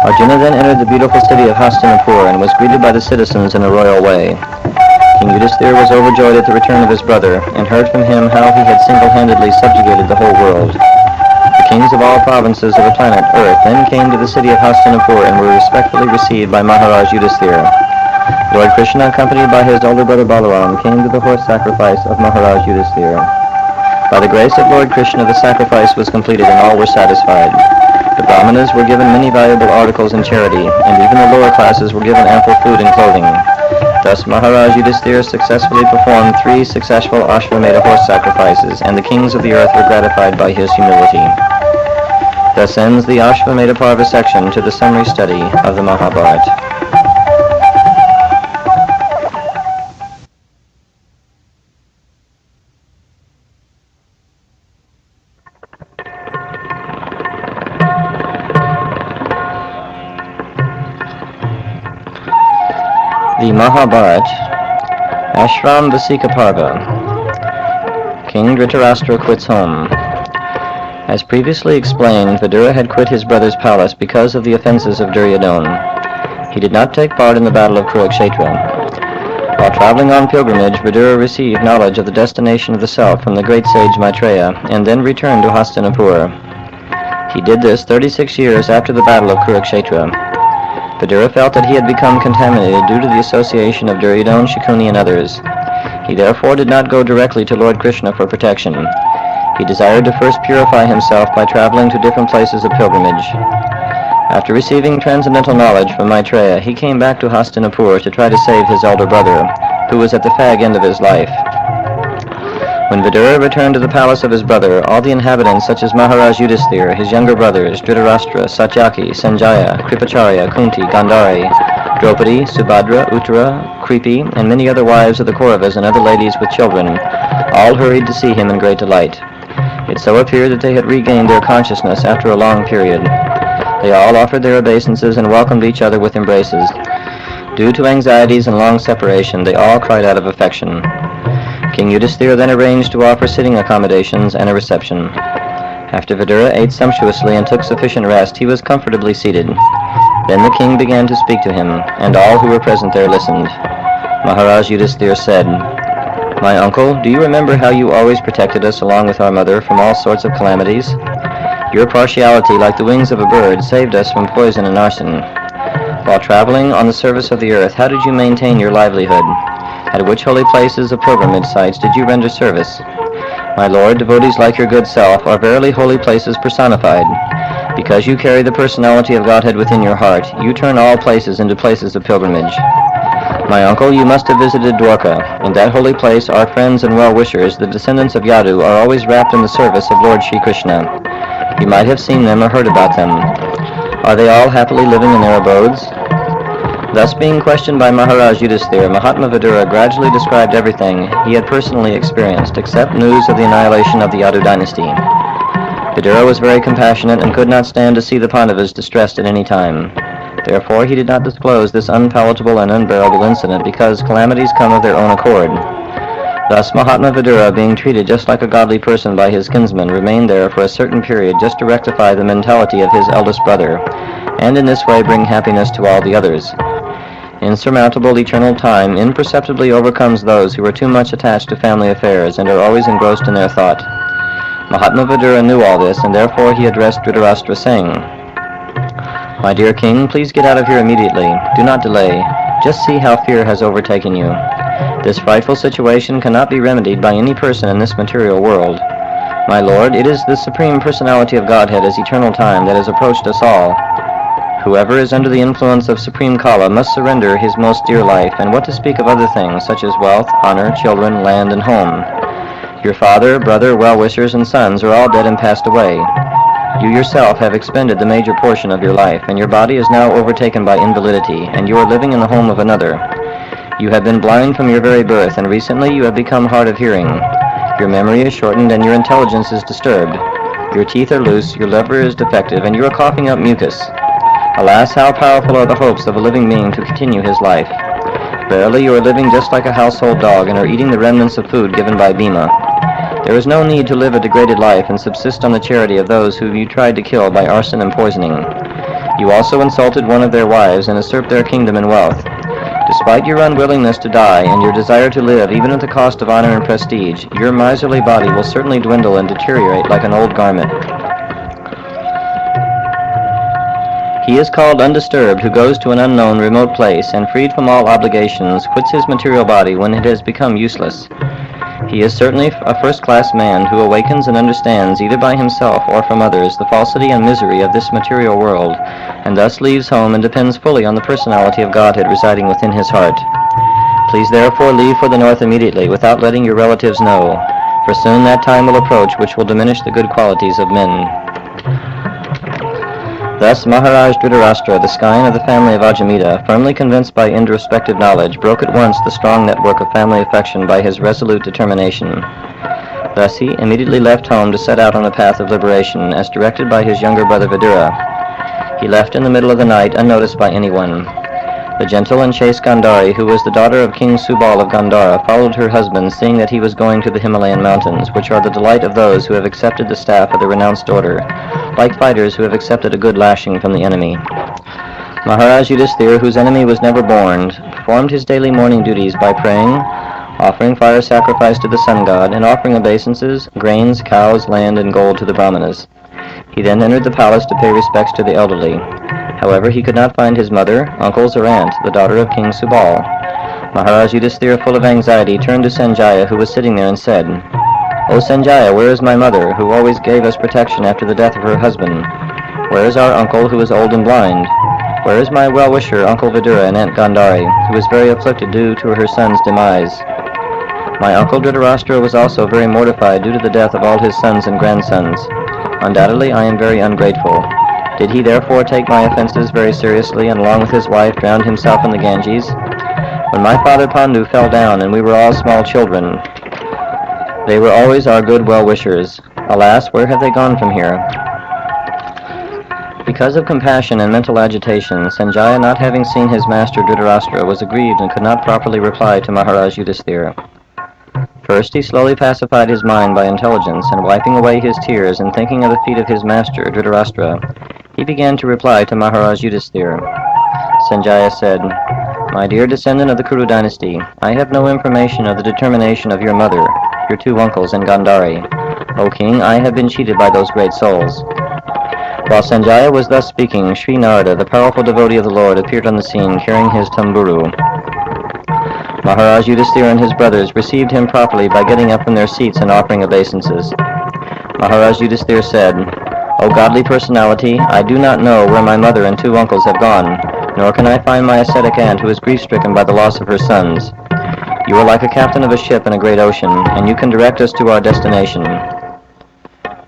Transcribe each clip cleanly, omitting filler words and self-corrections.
Arjuna then entered the beautiful city of Hastinapur and was greeted by the citizens in a royal way. King Yudhisthira was overjoyed at the return of his brother, and heard from him how he had single-handedly subjugated the whole world. The kings of all provinces of the planet Earth then came to the city of Hastinapur and were respectfully received by Maharaj Yudhisthira. Lord Krishna, accompanied by his elder brother Balaram, came to the horse sacrifice of Maharaj Yudhisthira. By the grace of Lord Krishna, the sacrifice was completed and all were satisfied. The Brahmanas were given many valuable articles in charity, and even the lower classes were given ample food and clothing. Thus Maharaj Yudhisthira successfully performed 3 successful Ashvameda horse sacrifices, and the kings of the earth were gratified by his humility. Thus ends the Ashramavasika Parva section to the summary study of the Mahabharata. The Mahabharata, Ashramavasika Parva. King Dhritarashtra quits home. As previously explained, Vidura had quit his brother's palace because of the offenses of Duryodhana. He did not take part in the battle of Kurukshetra. While traveling on pilgrimage, Vidura received knowledge of the destination of the self from the great sage Maitreya, and then returned to Hastinapur. He did this 36 years after the battle of Kurukshetra. Vidura felt that he had become contaminated due to the association of Duryodhana, Shakuni, and others. He therefore did not go directly to Lord Krishna for protection. He desired to first purify himself by traveling to different places of pilgrimage. After receiving transcendental knowledge from Maitreya, he came back to Hastinapur to try to save his elder brother, who was at the fag end of his life. When Vidura returned to the palace of his brother, all the inhabitants, such as Maharaj Yudhisthira, his younger brothers, Dhritarashtra, Satyaki, Sanjaya, Kripacharya, Kunti, Gandhari, Draupadi, Subhadra, Uttara, Kripi, and many other wives of the Kauravas and other ladies with children, all hurried to see him in great delight. It so appeared that they had regained their consciousness after a long period. They all offered their obeisances and welcomed each other with embraces. Due to anxieties and long separation, they all cried out of affection. King Yudhisthira then arranged to offer sitting accommodations and a reception. After Vidura ate sumptuously and took sufficient rest, he was comfortably seated. Then the king began to speak to him, and all who were present there listened. Maharaj Yudhisthira said, "My uncle, do you remember how you always protected us along with our mother from all sorts of calamities? Your partiality, like the wings of a bird, saved us from poison and arson. While traveling on the surface of the earth, how did you maintain your livelihood? At which holy places of pilgrimage sites did you render service? My lord, devotees like your good self are verily holy places personified. Because you carry the personality of Godhead within your heart, you turn all places into places of pilgrimage. My uncle, you must have visited Dwarka. In that holy place, our friends and well-wishers, the descendants of Yadu, are always wrapped in the service of Lord Sri Krishna. You might have seen them or heard about them. Are they all happily living in their abodes?" Thus being questioned by Maharaj Yudhisthira, Mahatma Vidura gradually described everything he had personally experienced, except news of the annihilation of the Yadu dynasty. Vidura was very compassionate and could not stand to see the Pandavas distressed at any time. Therefore he did not disclose this unpalatable and unbearable incident, because calamities come of their own accord. Thus Mahatma Vidura, being treated just like a godly person by his kinsmen, remained there for a certain period just to rectify the mentality of his eldest brother, and in this way bring happiness to all the others. Insurmountable eternal time imperceptibly overcomes those who are too much attached to family affairs and are always engrossed in their thought. Mahatma Vidura knew all this, and therefore he addressed Dhritarashtra, saying, "My dear king, please get out of here immediately. Do not delay. Just see how fear has overtaken you. This frightful situation cannot be remedied by any person in this material world. My lord, it is the Supreme Personality of Godhead as eternal time that has approached us all. Whoever is under the influence of Supreme Kala must surrender his most dear life, and what to speak of other things, such as wealth, honor, children, land, and home. Your father, brother, well-wishers, and sons are all dead and passed away. You yourself have expended the major portion of your life, and your body is now overtaken by invalidity, and you are living in the home of another. You have been blind from your very birth, and recently you have become hard of hearing. Your memory is shortened, and your intelligence is disturbed. Your teeth are loose, your liver is defective, and you are coughing up mucus. Alas, how powerful are the hopes of a living being to continue his life. Verily, you are living just like a household dog and are eating the remnants of food given by Bhima. There is no need to live a degraded life and subsist on the charity of those whom you tried to kill by arson and poisoning. You also insulted one of their wives and usurped their kingdom and wealth. Despite your unwillingness to die and your desire to live even at the cost of honor and prestige, your miserly body will certainly dwindle and deteriorate like an old garment. He is called undisturbed who goes to an unknown remote place and, freed from all obligations, quits his material body when it has become useless. He is certainly a first-class man who awakens and understands, either by himself or from others, the falsity and misery of this material world, and thus leaves home and depends fully on the personality of Godhead residing within his heart. Please therefore leave for the north immediately, without letting your relatives know, for soon that time will approach which will diminish the good qualities of men. Thus Maharaj Dhritarashtra, the scion of the family of Ashvameda, firmly convinced by introspective knowledge, broke at once the strong network of family affection by his resolute determination. Thus he immediately left home to set out on a path of liberation, as directed by his younger brother Vidura. He left in the middle of the night, unnoticed by anyone. The gentle and chaste Gandhari, who was the daughter of King Subal of Gandhara, followed her husband, seeing that he was going to the Himalayan mountains, which are the delight of those who have accepted the staff of the renounced order, like fighters who have accepted a good lashing from the enemy. Maharaj Yudhisthira, whose enemy was never born, performed his daily morning duties by praying, offering fire sacrifice to the sun god, and offering obeisances, grains, cows, land, and gold to the brahmanas. He then entered the palace to pay respects to the elderly. However, he could not find his mother, uncles, or aunt, the daughter of King Subal. Maharaj Yudhisthira, full of anxiety, turned to Sanjaya, who was sitting there, and said, "O Sanjaya, where is my mother, who always gave us protection after the death of her husband? Where is our uncle, who is old and blind? Where is my well-wisher, Uncle Vidura, and Aunt Gandhari, who is very afflicted due to her son's demise? My uncle Dhritarashtra was also very mortified due to the death of all his sons and grandsons. Undoubtedly, I am very ungrateful. Did he therefore take my offenses very seriously, and along with his wife drowned himself in the Ganges? When my father Pandu fell down, and we were all small children, they were always our good well-wishers. Alas, where have they gone from here?" Because of compassion and mental agitation, Sanjaya, not having seen his master Dhritarashtra, was aggrieved and could not properly reply to Maharaj Yudhisthira. First he slowly pacified his mind by intelligence, and wiping away his tears and thinking of the feet of his master Dhritarashtra, he began to reply to Maharaj Yudhisthira. Sanjaya said, "My dear descendant of the Kuru dynasty, I have no information of the determination of your mother, your two uncles, and Gandhari. O king, I have been cheated by those great souls." While Sanjaya was thus speaking, Sri Narada, the powerful devotee of the Lord, appeared on the scene carrying his tamburu. Maharaj Yudhisthira and his brothers received him properly by getting up from their seats and offering obeisances. Maharaj Yudhisthira said, "O godly personality, I do not know where my mother and two uncles have gone, nor can I find my ascetic aunt who is grief-stricken by the loss of her sons. You are like a captain of a ship in a great ocean, and you can direct us to our destination."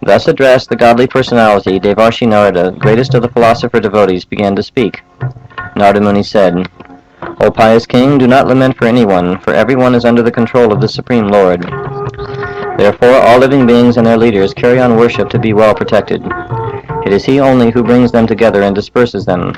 Thus addressed, the godly personality, Devarshi Narada, greatest of the philosopher devotees, began to speak. Narada Muni said, "O pious king, do not lament for anyone, for everyone is under the control of the Supreme Lord. Therefore all living beings and their leaders carry on worship to be well protected. It is he only who brings them together and disperses them.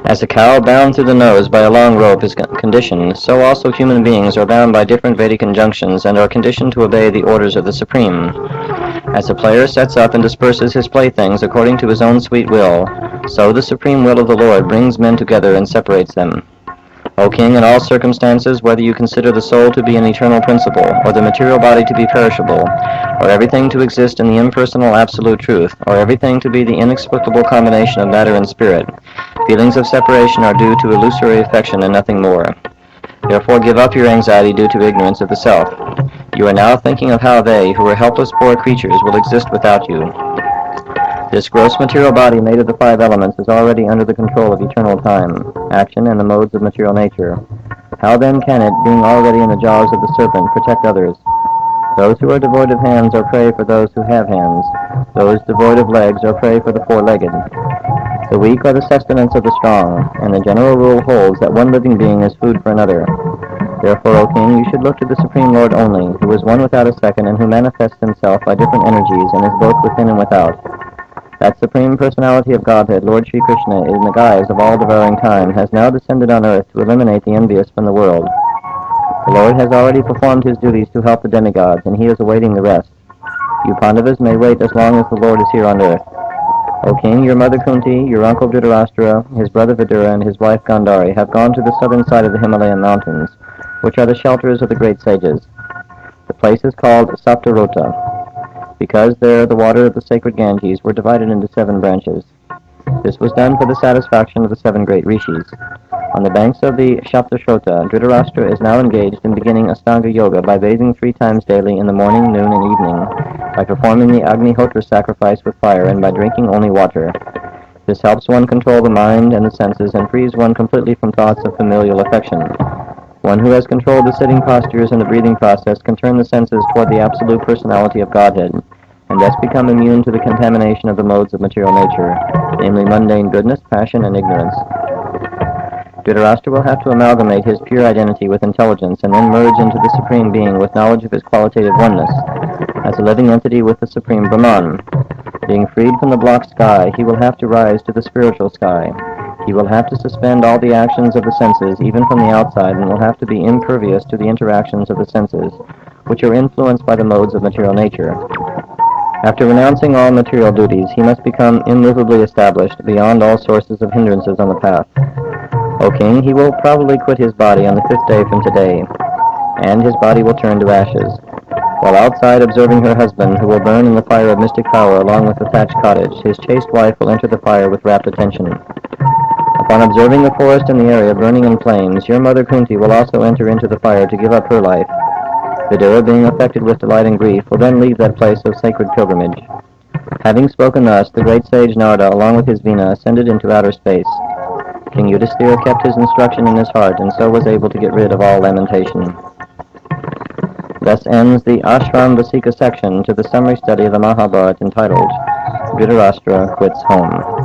As a cow bound through the nose by a long rope is conditioned, so also human beings are bound by different Vedic injunctions and are conditioned to obey the orders of the Supreme. As a player sets up and disperses his playthings according to his own sweet will, so the supreme will of the Lord brings men together and separates them. O king, in all circumstances, whether you consider the soul to be an eternal principle, or the material body to be perishable, or everything to exist in the impersonal absolute truth, or everything to be the inexplicable combination of matter and spirit, feelings of separation are due to illusory affection and nothing more. Therefore give up your anxiety due to ignorance of the self. You are now thinking of how they, who are helpless poor creatures, will exist without you. This gross material body made of the five elements is already under the control of eternal time, action, and the modes of material nature. How then can it, being already in the jaws of the serpent, protect others? Those who are devoid of hands are prey for those who have hands. Those devoid of legs are prey for the four-legged. The weak are the sustenance of the strong, and the general rule holds that one living being is food for another. Therefore, O king, you should look to the Supreme Lord only, who is one without a second, and who manifests himself by different energies, and is both within and without. That Supreme Personality of Godhead, Lord Sri Krishna, in the guise of all-devouring time, has now descended on earth to eliminate the envious from the world. The Lord has already performed his duties to help the demigods, and he is awaiting the rest. You Pandavas may wait as long as the Lord is here on earth. O king, your mother Kunti, your uncle Dhritarashtra, his brother Vidura, and his wife Gandhari have gone to the southern side of the Himalayan mountains, which are the shelters of the great sages. The place is called Saptarota, because there the water of the sacred Ganges were divided into 7 branches. This was done for the satisfaction of the 7 great rishis. On the banks of the Saptarota, Dhritarashtra is now engaged in beginning Astanga Yoga by bathing 3 times daily in the morning, noon, and evening, by performing the Agnihotra sacrifice with fire, and by drinking only water. This helps one control the mind and the senses and frees one completely from thoughts of familial affection. One who has controlled the sitting postures and the breathing process can turn the senses toward the absolute personality of Godhead, and thus become immune to the contamination of the modes of material nature, namely mundane goodness, passion, and ignorance. Dhritarashtra will have to amalgamate his pure identity with intelligence and then merge into the Supreme Being with knowledge of his qualitative oneness, as a living entity with the Supreme Brahman. Being freed from the blocked sky, he will have to rise to the spiritual sky. He will have to suspend all the actions of the senses, even from the outside, and will have to be impervious to the interactions of the senses, which are influenced by the modes of material nature. After renouncing all material duties, he must become immovably established beyond all sources of hindrances on the path. O king, he will probably quit his body on the 5th day from today, and his body will turn to ashes. While outside observing her husband, who will burn in the fire of mystic power along with the thatched cottage, his chaste wife will enter the fire with rapt attention. Upon observing the forest and the area burning in flames, your mother Kunti will also enter into the fire to give up her life. Vidura, being affected with delight and grief, will then leave that place of sacred pilgrimage. Having spoken thus, the great sage Narada, along with his Vina, ascended into outer space. King Yudhisthira kept his instruction in his heart, and so was able to get rid of all lamentation. Thus ends the Ashramavasika section to the summary study of the Mahabharata entitled Dhritarashtra Quits Home.